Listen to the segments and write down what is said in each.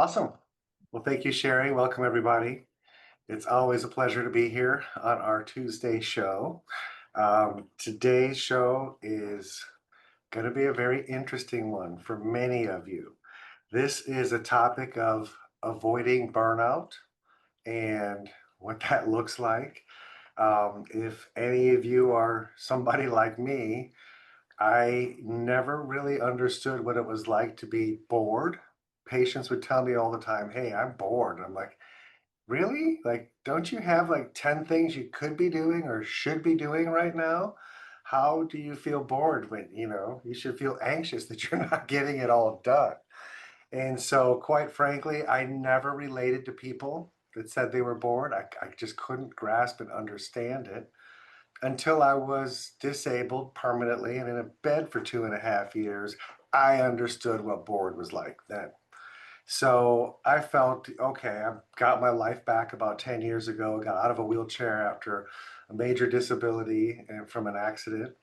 Awesome. Well, thank you, Sherry. Welcome, everybody. It's always a pleasure to be here on our Tuesday show. Today's show is going to be a very interesting one for many of you. This is a topic of avoiding burnout and what that looks like. If any of you are somebody like me, I never really understood what it was like to be bored. Patients would tell me all the time, "Hey, I'm bored." I'm like, "Really? Like, don't you have like 10 things you could be doing or should be doing right now? How do you feel bored when, you should feel anxious that you're not getting it all done?" And so, quite frankly, I never related to people that said they were bored. I just couldn't grasp and understand it until I was disabled permanently and in a bed for 2.5 years. I understood what bored was like then. So I felt, okay, I've got my life back about 10 years ago. I got out of a wheelchair after a major disability and from an accident.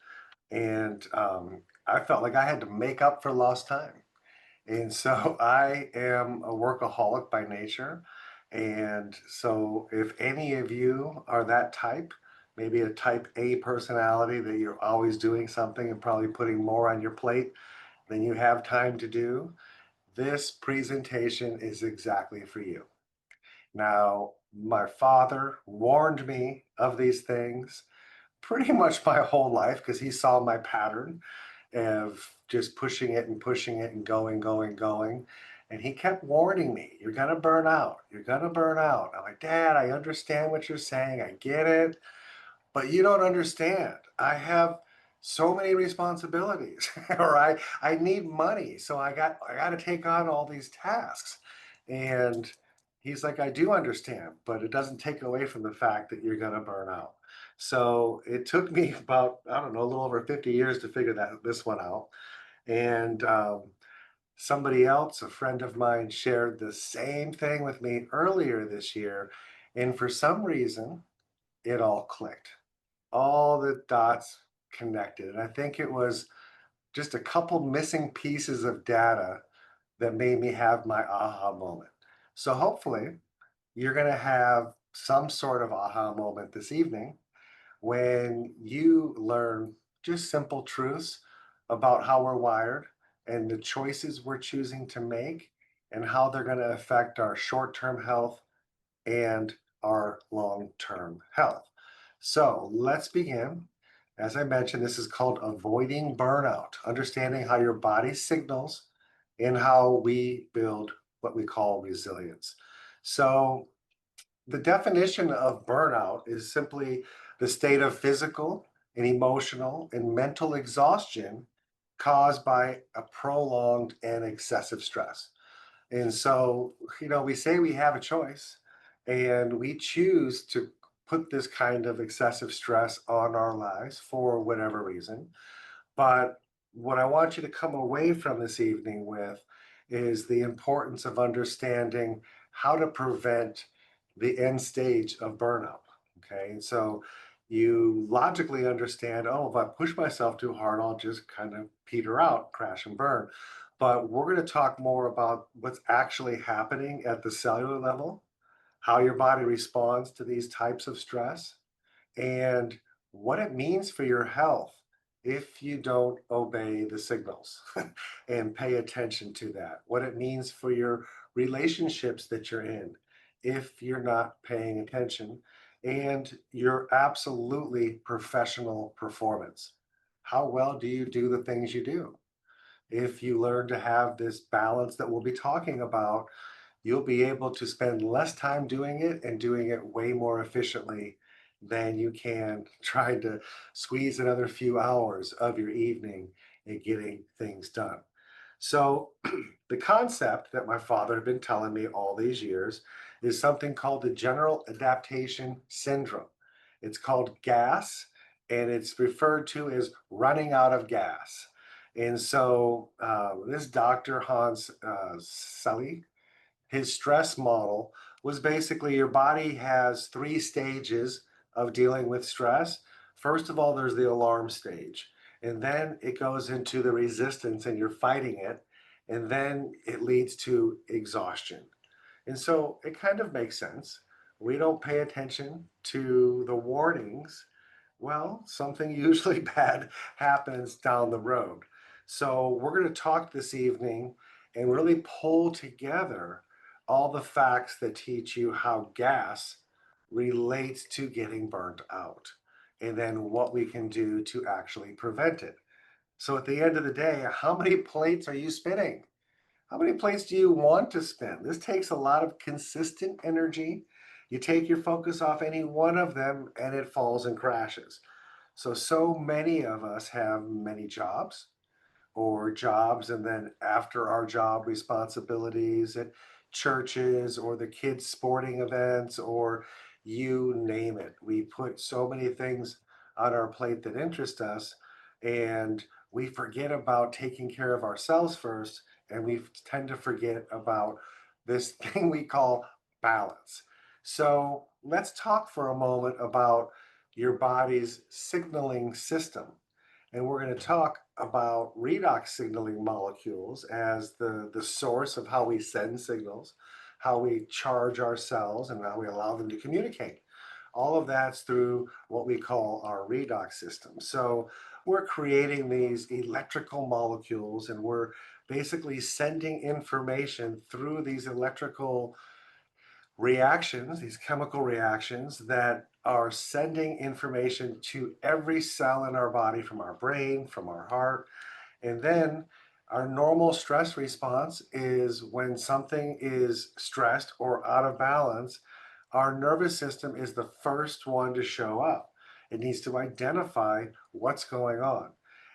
And I felt like I had to make up for lost time. And so I am a workaholic by nature. And so if any of you are that type, maybe a type A personality that you're always doing something and probably putting more on your plate than you have time to do, this presentation is exactly for you. Now, my father warned me of these things pretty much my whole life because he saw my pattern of just pushing it and going, going, going. And he kept warning me, "You're going to burn out. You're going to burn out." I'm like, "Dad, I understand what you're saying. I get it. But you don't understand. I have so many responsibilities, or I need money, so I got to take on all these tasks." And he's like, "I do understand, but it doesn't take away from the fact that you're going to burn out." So it took me about, I don't know, a little over 50 years to figure this one out. And somebody else, a friend of mine, shared the same thing with me earlier this year, and for some reason, it all clicked. All the dots connected. And I think it was just a couple missing pieces of data that made me have my aha moment. So hopefully you're going to have some sort of aha moment this evening when you learn just simple truths about how we're wired and the choices we're choosing to make and how they're going to affect our short-term health and our long-term health. So let's begin. As I mentioned, this is called avoiding burnout, understanding how your body signals and how we build what we call resilience. So the definition of burnout is simply the state of physical and emotional and mental exhaustion caused by a prolonged and excessive stress. And so, we say we have a choice and we choose to put this kind of excessive stress on our lives for whatever reason. But what I want you to come away from this evening with is the importance of understanding how to prevent the end stage of burnout. Okay. And so you logically understand, oh, if I push myself too hard, I'll just kind of peter out, crash and burn. But we're going to talk more about what's actually happening at the cellular level, how your body responds to these types of stress, and what it means for your health if you don't obey the signals and pay attention to that, what it means for your relationships that you're in if you're not paying attention, and your absolutely professional performance. How well do you do the things you do? If you learn to have this balance that we'll be talking about, you'll be able to spend less time doing it and doing it way more efficiently than you can trying to squeeze another few hours of your evening and getting things done. So, the concept that my father had been telling me all these years is something called the General Adaptation Syndrome. It's called GAS, and it's referred to as running out of gas. And so, this Dr. Hans Selye, his stress model was basically your body has three stages of dealing with stress. First of all, there's the alarm stage, and then it goes into the resistance and you're fighting it. and then it leads to exhaustion. And so it kind of makes sense. We don't pay attention to the warnings. Well, something usually bad happens down the road. So we're going to talk this evening and really pull together all the facts that teach you how gas relates to getting burnt out and then what we can do to actually prevent it. So at the end of the day, how many plates are you spinning? How many plates do you want to spin? This takes a lot of consistent energy. You take your focus off any one of them and it falls and crashes. So many of us have many jobs or jobs and then after our job responsibilities at churches or the kids' sporting events or you name it. We put so many things on our plate that interest us and we forget about taking care of ourselves first and we tend to forget about this thing we call balance. So let's talk for a moment about your body's signaling system and we're going to talk about redox signaling molecules as the source of how we send signals, how we charge our cells, and how we allow them to communicate. All of that's through what we call our redox system. So we're creating these electrical molecules and we're basically sending information through these electrical reactions, these chemical reactions that are sending information to every cell in our body from our brain, from our heart. And then our normal stress response is when something is stressed or out of balance, our nervous system is the first one to show up. It needs to identify what's going on.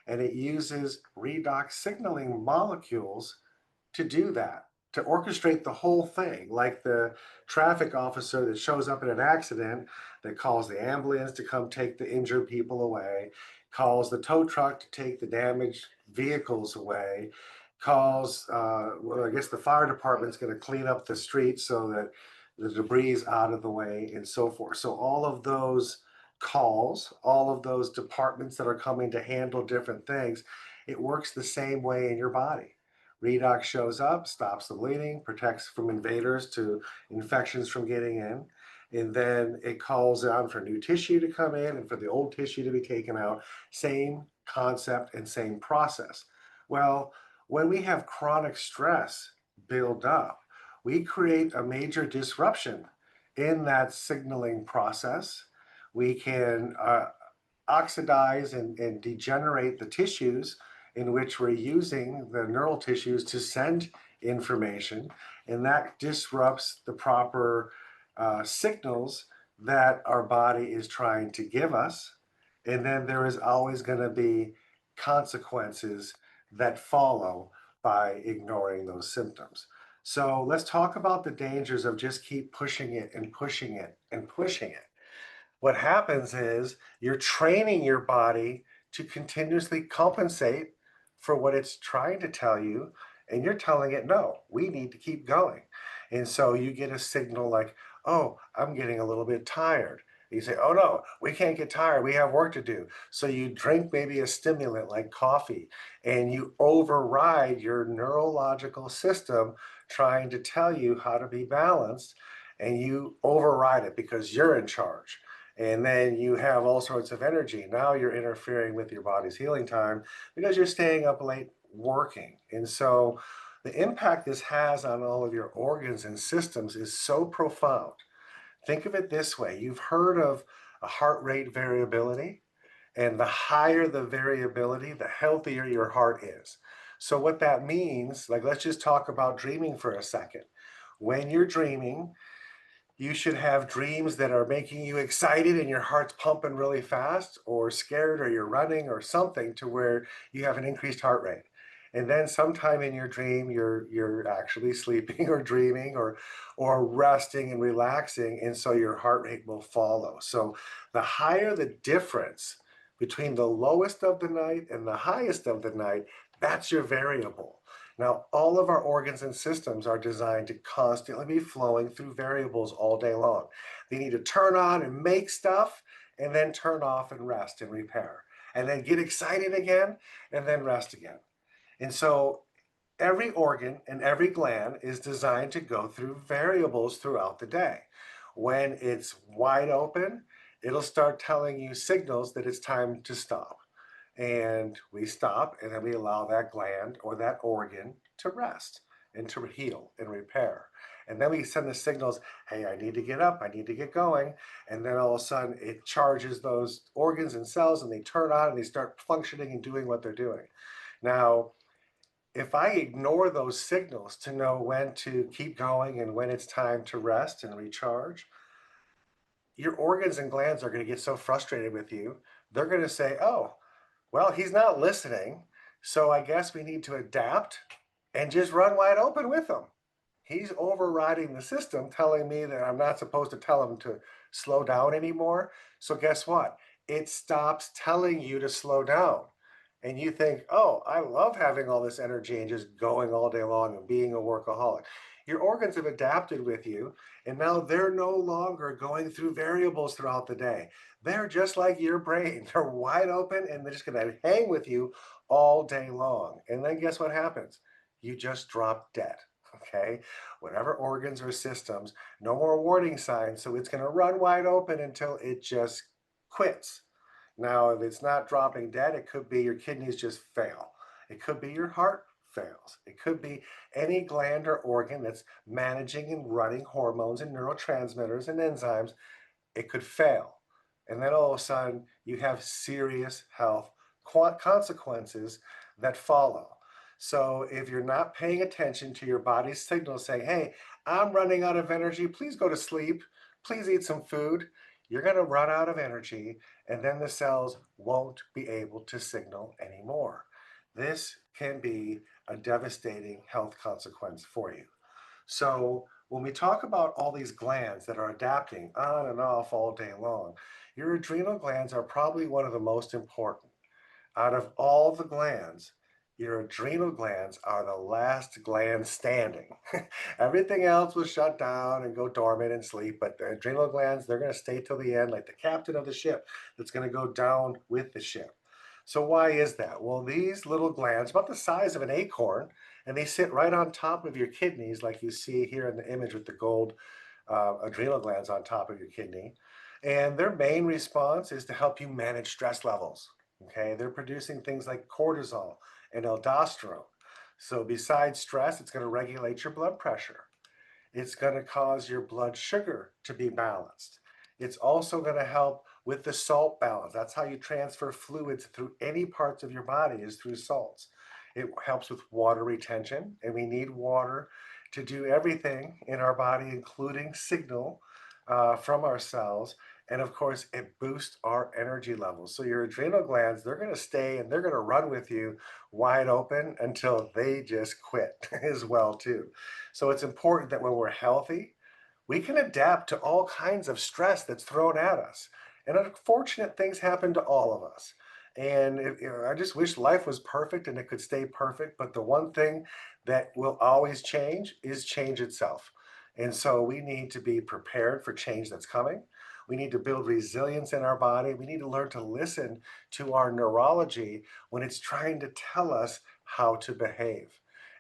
And it uses redox signaling molecules to do that, to orchestrate the whole thing, like the traffic officer that shows up in an accident that calls the ambulance to come take the injured people away, calls the tow truck to take the damaged vehicles away, calls, well, I guess the fire department's going to clean up the streets so that the debris is out of the way and so forth. So all of those calls, all of those departments that are coming to handle different things, it works the same way in your body. Redox shows up, stops the bleeding, protects from invaders to infections from getting in. And then it calls on for new tissue to come in and for the old tissue to be taken out. Same concept and same process. Well, when we have chronic stress build up, we create a major disruption in that signaling process. We can oxidize and degenerate the tissues in which we're using the neural tissues to send information, and that disrupts the proper signals that our body is trying to give us. And then there is always going to be consequences that follow by ignoring those symptoms. So let's talk about the dangers of just keep pushing it and pushing it and pushing it. What happens is you're training your body to continuously compensate for what it's trying to tell you, and you're telling it, no, we need to keep going. And so you get a signal like, oh, I'm getting a little bit tired. You say, oh no, we can't get tired. We have work to do. So you drink maybe a stimulant like coffee and you override your neurological system trying to tell you how to be balanced and you override it because you're in charge and then you have all sorts of energy. Now you're interfering with your body's healing time because you're staying up late working. And so the impact this has on all of your organs and systems is so profound. Think of it this way. You've heard of a heart rate variability, and the higher the variability, the healthier your heart is. So what that means, like let's just talk about dreaming for a second. When you're dreaming, you should have dreams that are making you excited and your heart's pumping really fast, or scared, or you're running, or something to where you have an increased heart rate. And then sometime in your dream, you're actually sleeping or dreaming or resting and relaxing, and so your heart rate will follow. So the higher the difference between the lowest of the night and the highest of the night, that's your variable. Now, all of our organs and systems are designed to constantly be flowing through variables all day long. They need to turn on and make stuff, and then turn off and rest and repair, and then get excited again, and then rest again. And so Every organ and every gland is designed to go through variables throughout the day. When it's wide open, it'll start telling you signals that it's time to stop. And we stop and then we allow that gland or that organ to rest and to heal and repair. And then we send the signals, hey, I need to get up, I need to get going. And then all of a sudden it charges those organs and cells and they turn on and they start functioning and doing what they're doing. Now, if I ignore those signals to know when to keep going and when it's time to rest and recharge, your organs and glands are going to get so frustrated with you. They're going to say, oh, well, he's not listening. So I guess we need to adapt and just run wide open with him. He's overriding the system, telling me that I'm not supposed to tell him to slow down anymore. So guess what? It stops telling you to slow down. And you think, oh, I love having all this energy and just going all day long and being a workaholic. Your organs have adapted with you, and now they're no longer going through variables throughout the day. They're just like your brain. They're wide open and they're just going to hang with you all day long. And then guess what happens? You just drop dead. Okay. Whatever organs or systems, no more warning signs. So it's going to run wide open until it just quits. Now, if it's not dropping dead, it could be your kidneys just fail. It could be your heart fails. It could be any gland or organ that's managing and running hormones and neurotransmitters and enzymes. It could fail. And then all of a sudden, you have serious health consequences that follow. So if you're not paying attention to your body's signals saying, hey, I'm running out of energy, please go to sleep, please eat some food, you're going to run out of energy, and then the cells won't be able to signal anymore. This can be a devastating health consequence for you. So when we talk about all these glands that are adapting on and off all day long, your adrenal glands are probably one of the most important. Out of all the glands, your adrenal glands are the last gland standing. Everything else will shut down and go dormant and sleep, but the adrenal glands, they're going to stay till the end, like the captain of the ship that's going to go down with the ship. So why is that? Well, these little glands, about the size of an acorn, and they sit right on top of your kidneys, like you see here in the image with the gold adrenal glands on top of your kidney. And their main response is to help you manage stress levels. Okay, they're producing things like cortisol and aldosterone. So besides stress, it's going to regulate your blood pressure. It's going to cause your blood sugar to be balanced. It's also going to help with the salt balance. That's how you transfer fluids through any parts of your body is through salts. It helps with water retention, and we need water to do everything in our body, including signal from our cells. And of course, it boosts our energy levels. So your adrenal glands, they're going to stay and they're going to run with you wide open until they just quit as well too. So it's important that when we're healthy, we can adapt to all kinds of stress that's thrown at us. And unfortunate things happen to all of us. And I just wish life was perfect and it could stay perfect. But the one thing that will always change is change itself. And so we need to be prepared for change that's coming. We need to build resilience in our body. We need to learn to listen to our neurology when it's trying to tell us how to behave.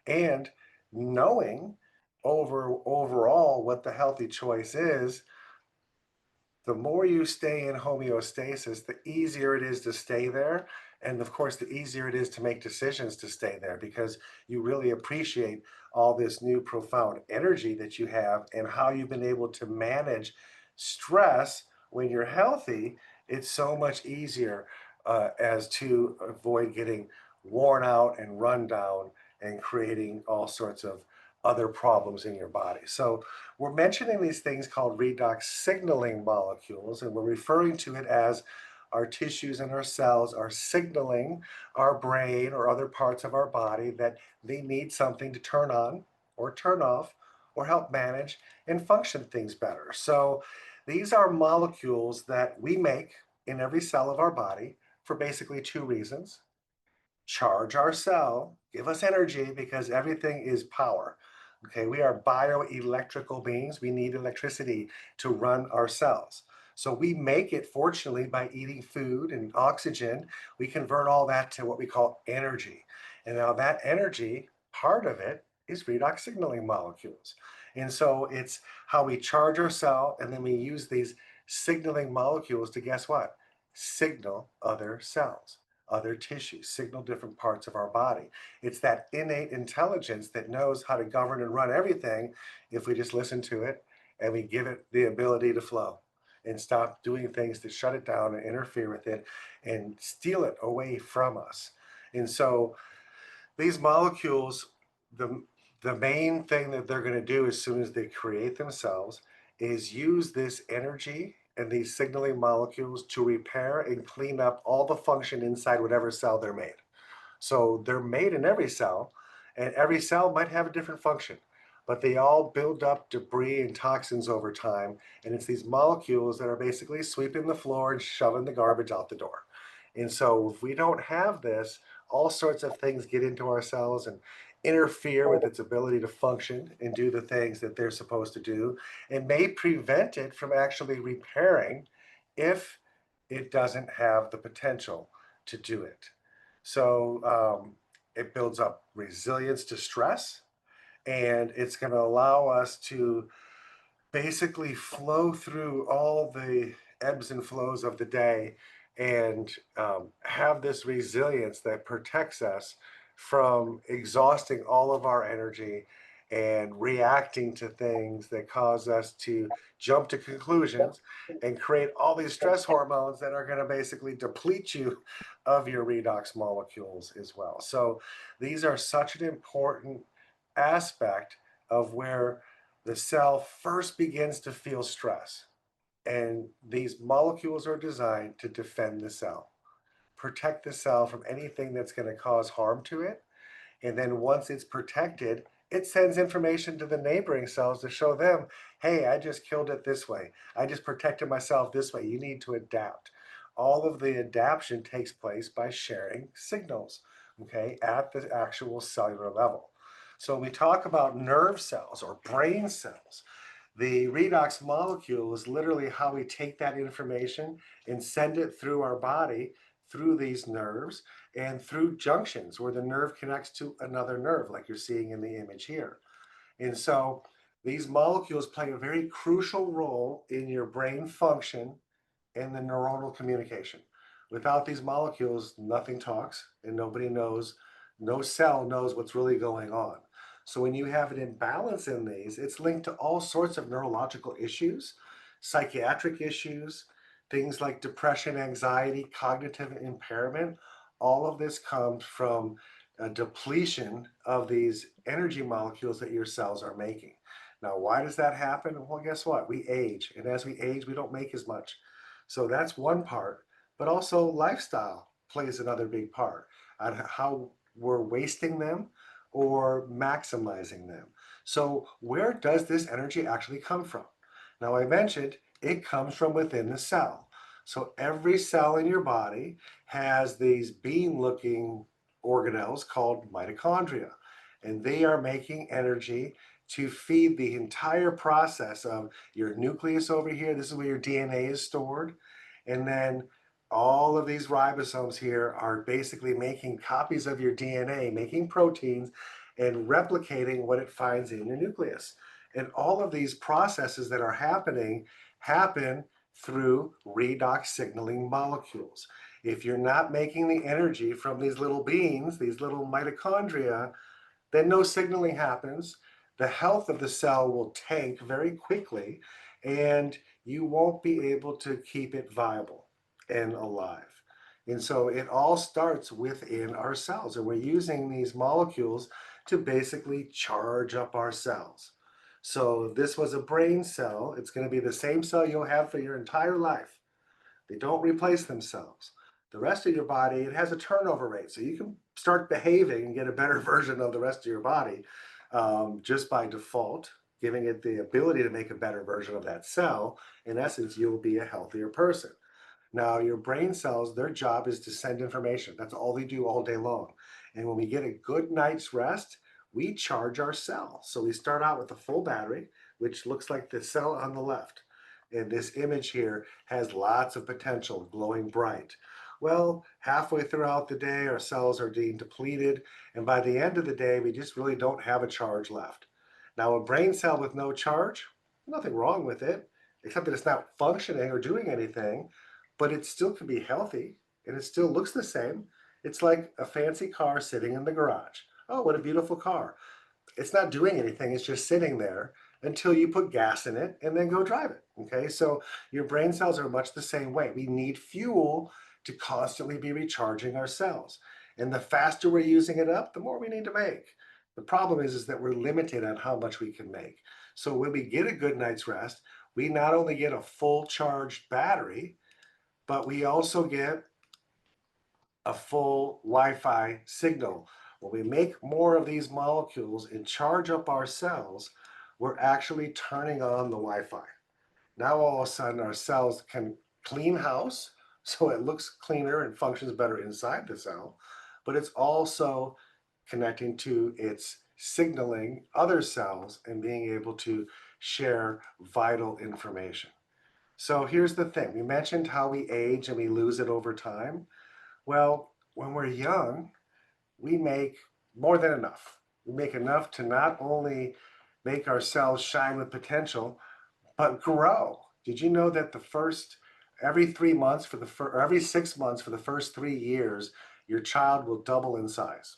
And knowing overall what the healthy choice is, the more you stay in homeostasis, the easier it is to stay there. And of course, the easier it is to make decisions to stay there because you really appreciate all this new profound energy that you have and how you've been able to manage stress when you're healthy. It's so much easier as to avoid getting worn out and run down and creating all sorts of other problems in your body. So we're mentioning these things called redox signaling molecules, and we're referring to it as our tissues and our cells are signaling our brain or other parts of our body that they need something to turn on or turn off or help manage and function things better. So these are molecules that we make in every cell of our body for basically two reasons: charge our cell, give us energy because everything is power. Okay, we are bioelectrical beings. We need electricity to run our cells. So we make it, fortunately, by eating food and oxygen. We convert all that to what we call energy. And now that energy part of it is redox signaling molecules. And so it's how we charge our cell, and then we use these signaling molecules to guess what? Signal other cells, other tissues, signal different parts of our body. It's that innate intelligence that knows how to govern and run everything if we just listen to it and we give it the ability to flow and stop doing things to shut it down and interfere with it and steal it away from us. And so these molecules, the the main thing that they're going to do as soon as they create themselves is use this energy and these signaling molecules to repair and clean up all the function inside whatever cell they're made. So they're made in every cell, and every cell might have a different function, but they all build up debris and toxins over time. And it's these molecules that are basically sweeping the floor and shoving the garbage out the door. And so if we don't have this, all sorts of things get into our cells and interfere with its ability to function and do the things that they're supposed to do, and may prevent it from actually repairing if it doesn't have the potential to do it. So it builds up resilience to stress, and it's going to allow us to basically flow through all the ebbs and flows of the day and have this resilience that protects us from exhausting all of our energy and reacting to things that cause us to jump to conclusions and create all these stress hormones that are going to basically deplete you of your redox molecules as well. So these are such an important aspect of where the cell first begins to feel stress. And these molecules are designed to defend the cell, protect the cell from anything that's going to cause harm to it. And then once it's protected, it sends information to the neighboring cells to show them, hey, I just killed it this way. I just protected myself this way. You need to adapt. All of the adaptation takes place by sharing signals, okay, at the actual cellular level. So when we talk about nerve cells or brain cells, the redox molecule is literally how we take that information and send it through our body, through these nerves, and through junctions where the nerve connects to another nerve, like you're seeing in the image here. And so these molecules play a very crucial role in your brain function and the neuronal communication. Without these molecules, nothing talks and nobody knows, no cell knows what's really going on. So when you have an imbalance in these, it's linked to all sorts of neurological issues, psychiatric issues, things like depression, anxiety, cognitive impairment. All of this comes from a depletion of these energy molecules that your cells are making. Now, why does that happen? Well, guess what? We age. And as we age, we don't make as much. So that's one part, but also lifestyle plays another big part on how we're wasting them or maximizing them. So where does this energy actually come from? Now I mentioned it comes from within the cell. So every cell in your body has these bean-looking organelles called mitochondria, and they are making energy to feed the entire process of your nucleus over here. This is where your DNA is stored. And then all of these ribosomes here are basically making copies of your DNA, making proteins and replicating what it finds in your nucleus. And all of these processes that are happening happen through redox signaling molecules. If you're not making the energy from these little beans, these little mitochondria, then no signaling happens. The health of the cell will tank very quickly, and you won't be able to keep it viable and alive. And so it all starts within our cells, and we're using these molecules to basically charge up our cells. So if this was a brain cell, it's going to be the same cell you'll have for your entire life. They don't replace themselves. The rest of your body, it has a turnover rate. So you can start behaving and get a better version of the rest of your body just by default, giving it the ability to make a better version of that cell. In essence, you'll be a healthier person. Now, your brain cells, their job is to send information. That's all they do all day long. And when we get a good night's rest, we charge our cell. So we start out with a full battery, which looks like the cell on the left. And this image here has lots of potential, glowing bright. Well, halfway throughout the day, our cells are being depleted. And by the end of the day, we just really don't have a charge left. Now, a brain cell with no charge, nothing wrong with it, except that it's not functioning or doing anything, but it still can be healthy and it still looks the same. It's like a fancy car sitting in the garage. Oh, what a beautiful car. It's not doing anything, it's just sitting there until you put gas in it and then go drive it. Okay, so your brain cells are much the same way. We need fuel to constantly be recharging our cells. And the faster we're using it up, the more we need to make. The problem is that we're limited on how much we can make. So when we get a good night's rest, we not only get a full charged battery, but we also get a full Wi-Fi signal. When we make more of these molecules and charge up our cells, we're actually turning on the Wi-Fi. Now all of a sudden our cells can clean house, so it looks cleaner and functions better inside the cell, but it's also connecting to its signaling other cells and being able to share vital information. So here's the thing. We mentioned how we age and we lose it over time. Well, when we're young, we make more than enough. We make enough to not only make our cells shine with potential, but grow. Did you know that every 3 months or every 6 months for the first 3 years, your child will double in size?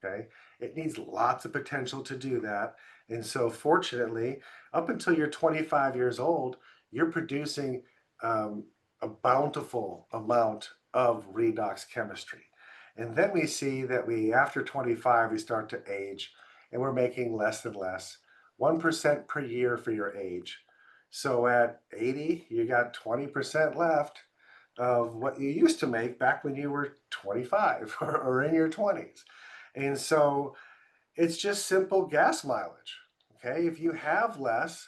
Okay. It needs lots of potential to do that. And so, fortunately, up until you're 25 years old, you're producing a bountiful amount of redox chemistry. And then we see that after 25, we start to age and we're making less and less, 1% per year for your age. So at 80, you got 20% left of what you used to make back when you were 25 or in your 20s. And so it's just simple gas mileage. Okay. If you have less,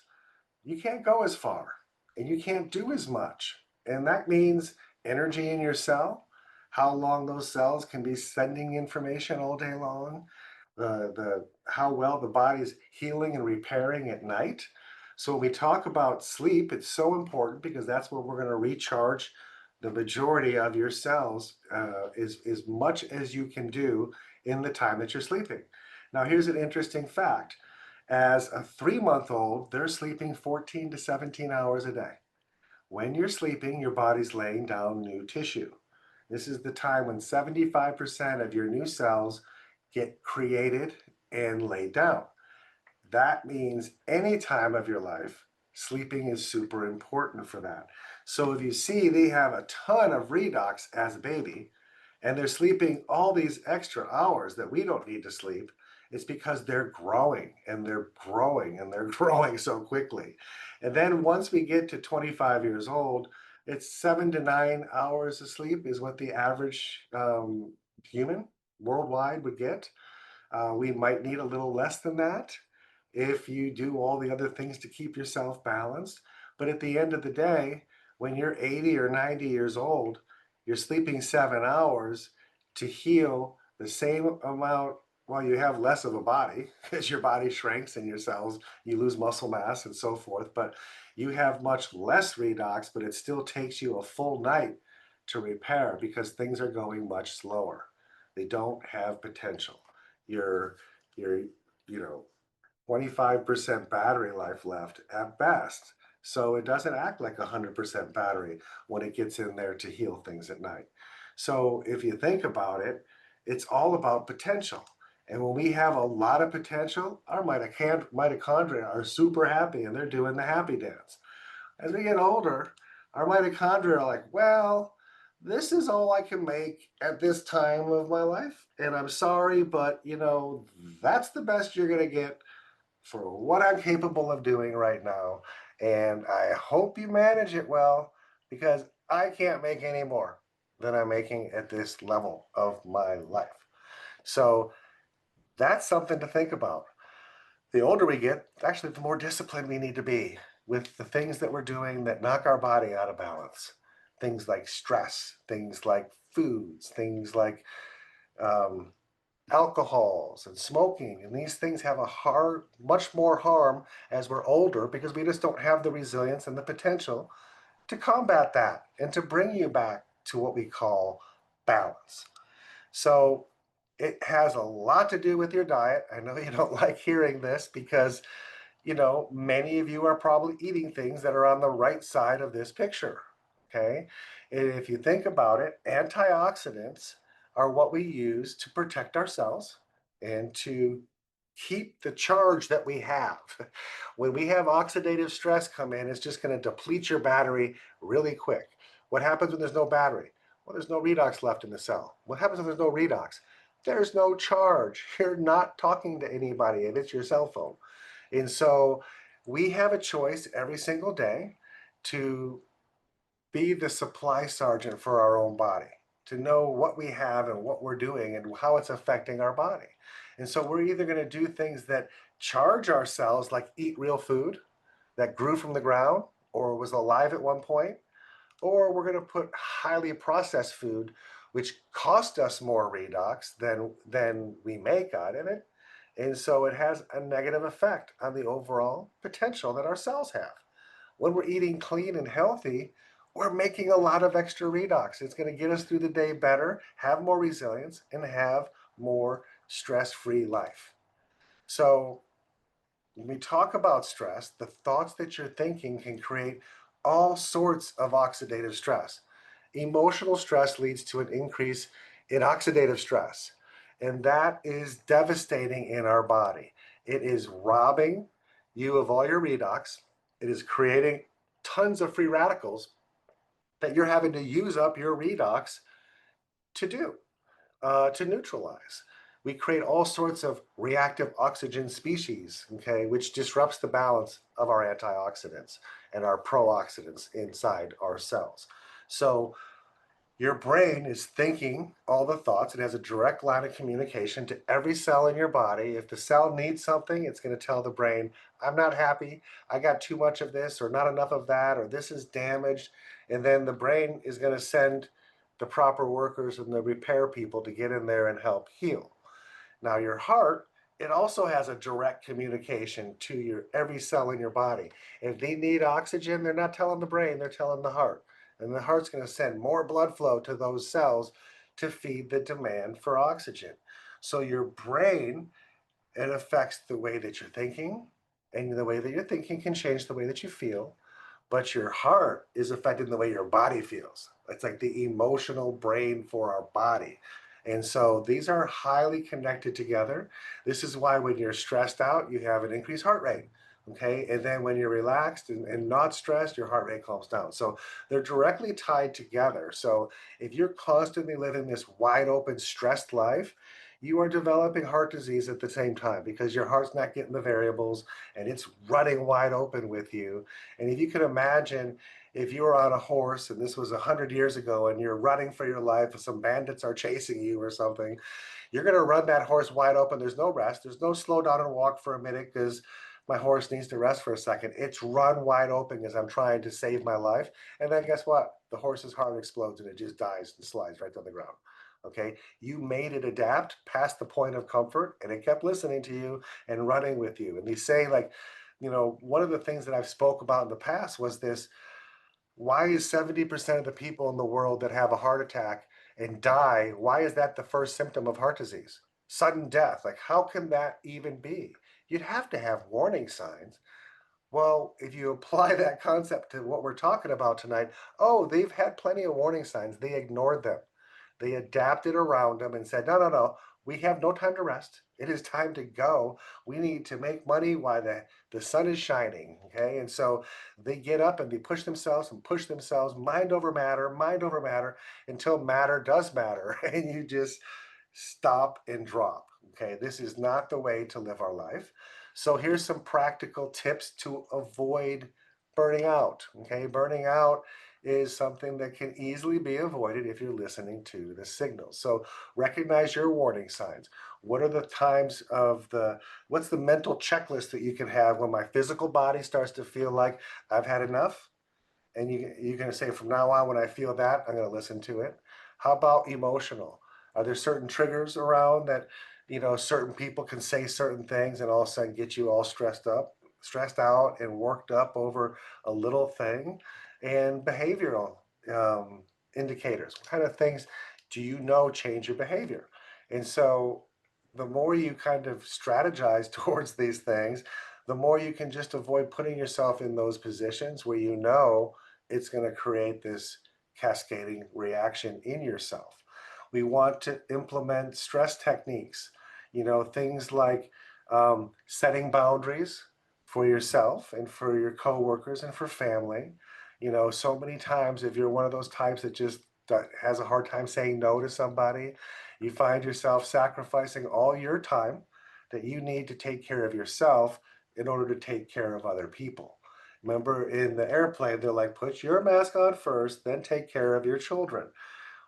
you can't go as far and you can't do as much. And that means energy in your cell, how long those cells can be sending information all day long, the how well the body's healing and repairing at night. So when we talk about sleep, it's so important because that's where we're going to recharge the majority of your cells as much as you can do in the time that you're sleeping. Now, here's an interesting fact. As a 3-month-old, they're sleeping 14 to 17 hours a day. When you're sleeping, your body's laying down new tissue. This is the time when 75% of your new cells get created and laid down. That means any time of your life, sleeping is super important for that. So if you see they have a ton of redox as a baby, and they're sleeping all these extra hours that we don't need to sleep, it's because they're growing and they're growing and they're growing so quickly. And then once we get to 25 years old, it's 7 to 9 hours of sleep is what the average human worldwide would get. We might need a little less than that if you do all the other things to keep yourself balanced. But at the end of the day, when you're 80 or 90 years old, you're sleeping 7 hours to heal the same amount. Well, you have less of a body because your body shrinks and your cells, you lose muscle mass and so forth. But you have much less redox, but it still takes you a full night to repair because things are going much slower. They don't have potential. You're, you know, 25% battery life left at best. So it doesn't act like 100% battery when it gets in there to heal things at night. So if you think about it, it's all about potential. And when we have a lot of potential, our mitochondria are super happy and they're doing the happy dance. As we get older, our mitochondria are like, well, this is all I can make at this time of my life. And I'm sorry, but that's the best you're going to get for what I'm capable of doing right now. And I hope you manage it well because I can't make any more than I'm making at this level of my life. So that's something to think about. The older we get, actually, the more disciplined we need to be with the things that we're doing that knock our body out of balance. Things like stress, things like foods, things like alcohols and smoking, and these things have much more harm as we're older because we just don't have the resilience and the potential to combat that and to bring you back to what we call balance. So it has a lot to do with your diet. I know you don't like hearing this because, many of you are probably eating things that are on the right side of this picture. Okay. And if you think about it, antioxidants are what we use to protect ourselves and to keep the charge that we have. When we have oxidative stress come in, it's just going to deplete your battery really quick. What happens when there's no battery? Well, there's no redox left in the cell. What happens when there's no redox? There's no charge. You're not talking to anybody, and it's your cell phone. And so we have a choice every single day to be the supply sergeant for our own body, to know what we have and what we're doing and how it's affecting our body. And so we're either going to do things that charge ourselves, like eat real food that grew from the ground or was alive at one point, or we're going to put highly processed food, which cost us more redox than we make out of it. And so it has a negative effect on the overall potential that our cells have. When we're eating clean and healthy, we're making a lot of extra redox. It's going to get us through the day better, have more resilience, and have more stress-free life. So when we talk about stress, the thoughts that you're thinking can create all sorts of oxidative stress. Emotional stress leads to an increase in oxidative stress, and that is devastating in our body. It is robbing you of all your redox. It is creating tons of free radicals that you're having to use up your redox to do, to neutralize. We create all sorts of reactive oxygen species, okay, which disrupts the balance of our antioxidants and our pro-oxidants inside our cells. So your brain is thinking all the thoughts. It has a direct line of communication to every cell in your body. If the cell needs something, it's going to tell the brain, I'm not happy. I got too much of this or not enough of that, or this is damaged. And then the brain is going to send the proper workers and the repair people to get in there and help heal. Now, your heart, it also has a direct communication to your every cell in your body. If they need oxygen, they're not telling the brain, they're telling the heart. And the heart's going to send more blood flow to those cells to feed the demand for oxygen. So your brain, it affects the way that you're thinking, and the way that you're thinking can change the way that you feel. But your heart is affecting the way your body feels. It's like the emotional brain for our body. And so these are highly connected together. This is why when you're stressed out, you have an increased heart rate. Okay. And then when you're relaxed and not stressed, your heart rate calms down. So they're directly tied together. So if you're constantly living this wide open, stressed life, you are developing heart disease at the same time because your heart's not getting the variables and it's running wide open with you. And if you can imagine, if you were on a horse and this was 100 years ago and you're running for your life and some bandits are chasing you or something, you're going to run that horse wide open. There's no rest. There's no slow down and walk for a minute because my horse needs to rest for a second. It's run wide open as I'm trying to save my life. And then guess what? The horse's heart explodes and it just dies and slides right to the ground. Okay. You made it adapt past the point of comfort and it kept listening to you and running with you. And they say, like, one of the things that I've spoke about in the past was this: why is 70% of the people in the world that have a heart attack and die, why is that the first symptom of heart disease? Sudden death. Like, how can that even be? You'd have to have warning signs. Well, if you apply that concept to what we're talking about tonight, oh, they've had plenty of warning signs. They ignored them. They adapted around them and said, no, no, no, we have no time to rest. It is time to go. We need to make money while the sun is shining. Okay. And so they get up and they push themselves, mind over matter, until matter does matter. And you just stop and drop. Okay. This is not the way to live our life. So here's some practical tips to avoid burning out. Okay. Burning out is something that can easily be avoided if you're listening to the signals. So recognize your warning signs. What are the times of what's the mental checklist that you can have when my physical body starts to feel like I've had enough? And you're going to say, from now on, when I feel that, I'm going to listen to it. How about emotional? Are there certain triggers around that, certain people can say certain things and all of a sudden get you all stressed out and worked up over a little thing? And behavioral. Um, indicators? What kind of things do you know change your behavior? And so the more you kind of strategize towards these things, the more you can just avoid putting yourself in those positions where you know it's going to create this cascading reaction in yourself. We want to implement stress techniques, things like setting boundaries for yourself and for your coworkers and for family. So many times, if you're one of those types that just has a hard time saying no to somebody, you find yourself sacrificing all your time that you need to take care of yourself in order to take care of other people. Remember in the airplane, they're like, put your mask on first, then take care of your children.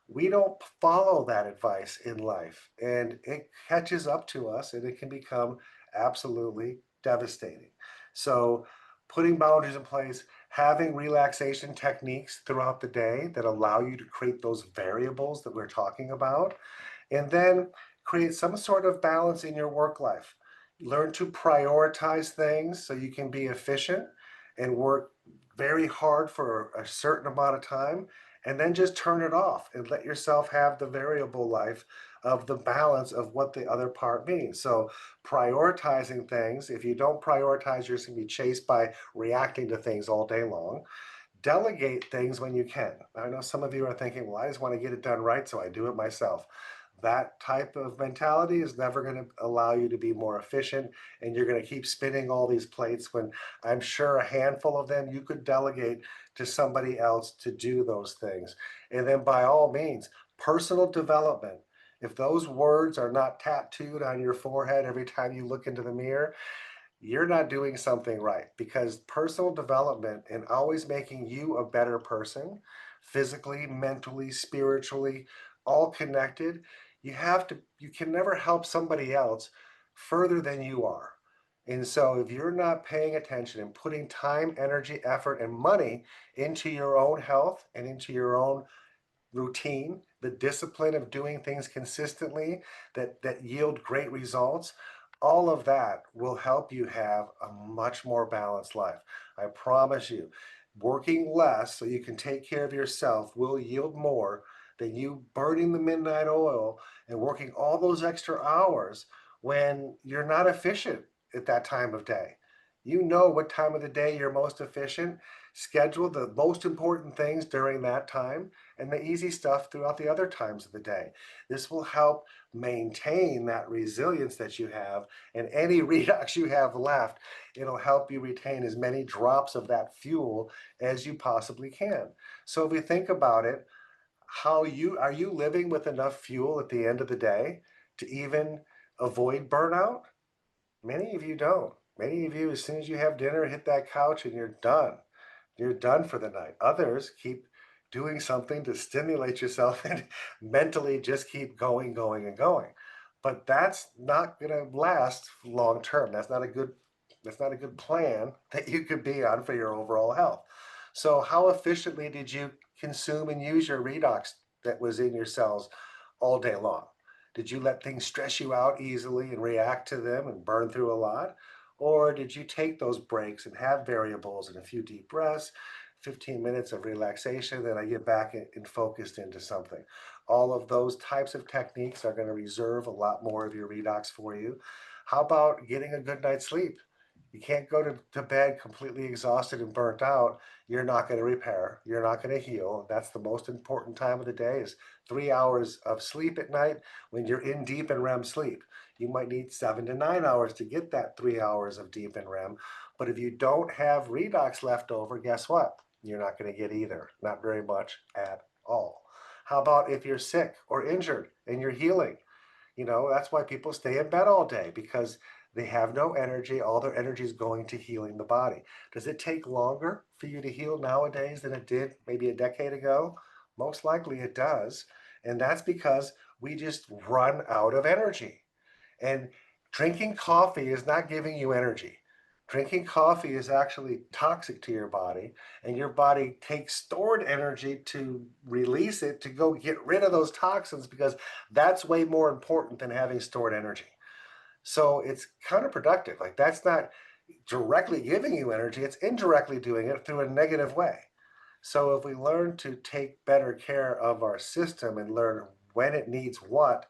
We don't follow that advice in life, and it catches up to us and it can become absolutely devastating. So, putting boundaries in place, having relaxation techniques throughout the day that allow you to create those variables that we're talking about, and then create some sort of balance in your work life. Learn to prioritize things so you can be efficient and work very hard for a certain amount of time, and then just turn it off and let yourself have the variable life of the balance of what the other part means. So, prioritizing things, if you don't prioritize, you're just going to be chased by reacting to things all day long. Delegate things when you can. I know some of you are thinking, well, I just want to get it done right, so I do it myself. That type of mentality is never going to allow you to be more efficient, and you're going to keep spinning all these plates when I'm sure a handful of them you could delegate to somebody else to do those things. And then, by all means, personal development. If those words are not tattooed on your forehead every time you look into the mirror, you're not doing something right, because personal development and always making you a better person, physically, mentally, spiritually, all connected, you can never help somebody else further than you are. And so if you're not paying attention and putting time, energy, effort, and money into your own health and into your own routine, the discipline of doing things consistently that yield great results, all of that will help you have a much more balanced life. I promise you, working less so you can take care of yourself will yield more than you burning the midnight oil and working all those extra hours when you're not efficient at that time of day. You know what time of the day you're most efficient. Schedule the most important things during that time and the easy stuff throughout the other times of the day. This will help maintain that resilience that you have, and any redox you have left, it'll help you retain as many drops of that fuel as you possibly can. So if we think about it, how you are you living with enough fuel at the end of the day to even avoid burnout? Many of you don't. Many of you, as soon as you have dinner, hit that couch and you're done. You're done for the night. Others keep doing something to stimulate yourself and mentally just keep going, going, and going. But that's not going to last long term. That's not a good plan that you could be on for your overall health. So how efficiently did you consume and use your redox that was in your cells all day long? Did you let things stress you out easily and react to them and burn through a lot? Or did you take those breaks and have variables and a few deep breaths, 15 minutes of relaxation, then I get back and focused into something? All of those types of techniques are going to reserve a lot more of your redox for you. How about getting a good night's sleep? You can't go to bed completely exhausted and burnt out. You're not going to repair. You're not going to heal. That's the most important time of the day is 3 hours of sleep at night when you're in deep and REM sleep. You might need 7 to 9 hours to get that 3 hours of deep and REM. But if you don't have redox left over, guess what? You're not going to get either. Not very much at all. How about if you're sick or injured and you're healing? That's why people stay in bed all day, because they have no energy. All their energy is going to healing the body. Does it take longer for you to heal nowadays than it did maybe a decade ago? Most likely it does. And that's because we just run out of energy. And drinking coffee is not giving you energy. Drinking coffee is actually toxic to your body, and your body takes stored energy to release it to go get rid of those toxins, because that's way more important than having stored energy. So it's counterproductive. Like, that's not directly giving you energy, it's indirectly doing it through a negative way. So if we learn to take better care of our system and learn when it needs what,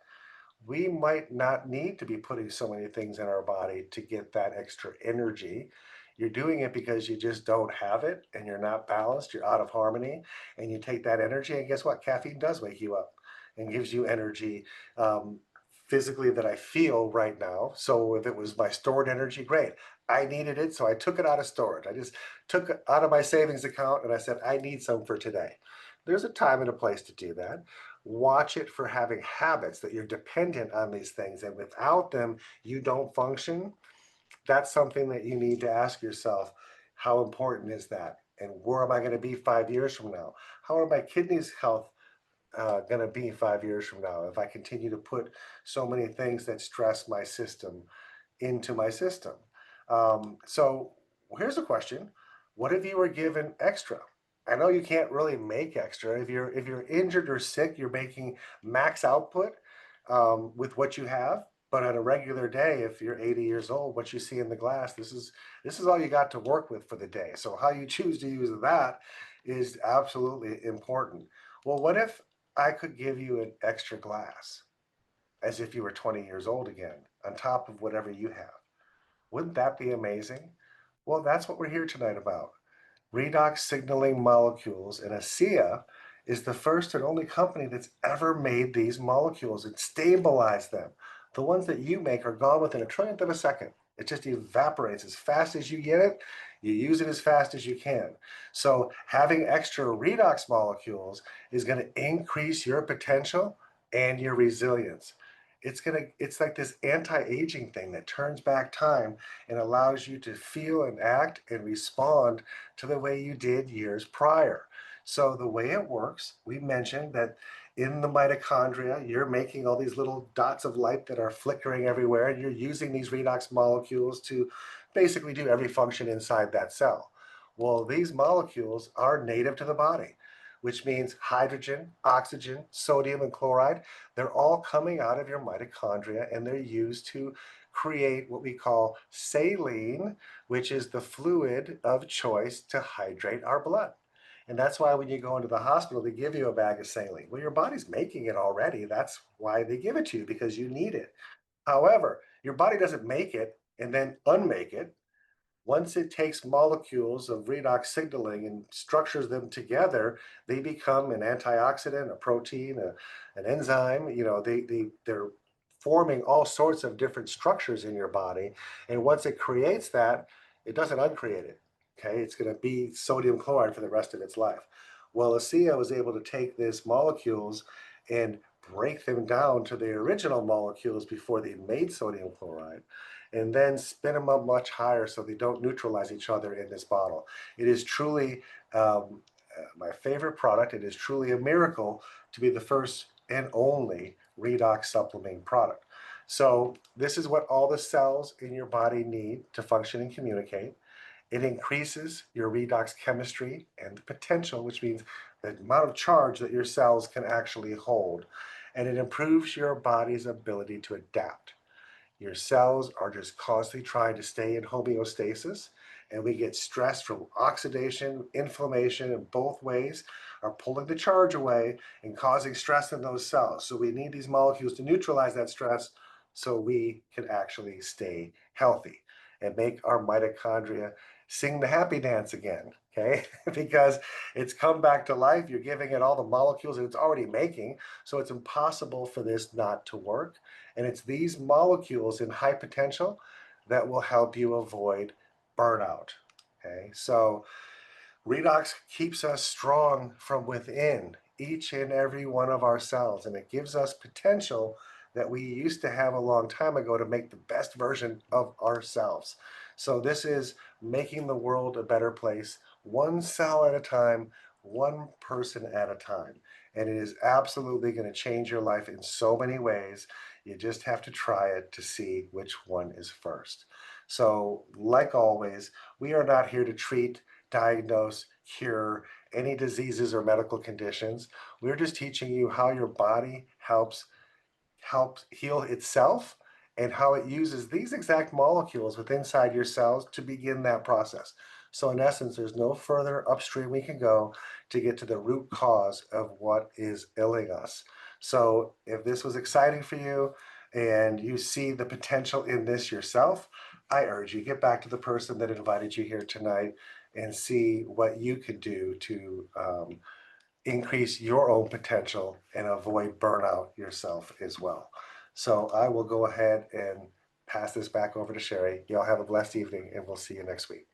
we might not need to be putting so many things in our body to get that extra energy. You're doing it because you just don't have it and you're not balanced, you're out of harmony, and you take that energy. And guess what? Caffeine does wake you up and gives you energy um, physically that I feel right now. So if it was my stored energy, great. I needed it, so I took it out of storage. I just took it out of my savings account and I said, I need some for today. There's a time and a place to do that. Watch it for having habits that you're dependent on these things, and without them, you don't function. That's something that you need to ask yourself. How important is that? And where am I going to be 5 years from now? How are my kidneys health going to be 5 years from now if I continue to put so many things that stress my system into my system? So here's a question. What if you were given extra? I know you can't really make extra. If you're injured or sick, you're making max output with what you have. But on a regular day, if you're 80 years old, what you see in the glass, this is all you got to work with for the day. So how you choose to use that is absolutely important. Well, what if I could give you an extra glass as if you were 20 years old again, on top of whatever you have? Wouldn't that be amazing? Well, that's what we're here tonight about. Redox signaling molecules, and ASEA is the first and only company that's ever made these molecules and stabilized them. The ones that you make are gone within a trillionth of a second. It just evaporates as fast as you get it. You use it as fast as you can. So having extra redox molecules is going to increase your potential and your resilience. It's like this anti-aging thing that turns back time and allows you to feel and act and respond to the way you did years prior. So the way it works, we mentioned that in the mitochondria, you're making all these little dots of light that are flickering everywhere, and you're using these redox molecules to basically do every function inside that cell. Well, these molecules are native to the body, which means hydrogen, oxygen, sodium, and chloride, they're all coming out of your mitochondria and they're used to create what we call saline, which is the fluid of choice to hydrate our blood. And that's why when you go into the hospital, they give you a bag of saline. Well, your body's making it already. That's why they give it to you, because you need it. However, your body doesn't make it and then unmake it. Once it takes molecules of redox signaling and structures them together, they become an antioxidant, a protein, an enzyme. They're forming all sorts of different structures in your body. And once it creates that, it doesn't uncreate it. Okay, it's going to be sodium chloride for the rest of its life. Well, ASEA was able to take these molecules and break them down to the original molecules before they made sodium chloride, and then spin them up much higher so they don't neutralize each other in this bottle. It is truly my favorite product. It is truly a miracle to be the first and only redox supplement product. So this is what all the cells in your body need to function and communicate. It increases your redox chemistry and the potential, which means the amount of charge that your cells can actually hold. And it improves your body's ability to adapt. Your cells are just constantly trying to stay in homeostasis, and we get stress from oxidation, inflammation in both ways are pulling the charge away and causing stress in those cells. So we need these molecules to neutralize that stress so we can actually stay healthy and make our mitochondria sing the happy dance again, okay? Because it's come back to life. You're giving it all the molecules that it's already making, so it's impossible for this not to work. And it's these molecules in high potential that will help you avoid burnout. Okay, so redox keeps us strong from within each and every one of our cells, and it gives us potential that we used to have a long time ago to make the best version of ourselves. So this is making the world a better place, one cell at a time, one person at a time. And it is absolutely going to change your life in so many ways. You just have to try it to see which one is first. So, like always, we are not here to treat, diagnose, cure any diseases or medical conditions. We're just teaching you how your body helps heal itself and how it uses these exact molecules within inside your cells to begin that process. So in essence, there's no further upstream we can go to get to the root cause of what is ailing us. So if this was exciting for you and you see the potential in this yourself, I urge you get back to the person that invited you here tonight and see what you could do to increase your own potential and avoid burnout yourself as well. So I will go ahead and pass this back over to Sherry. Y'all have a blessed evening, and we'll see you next week.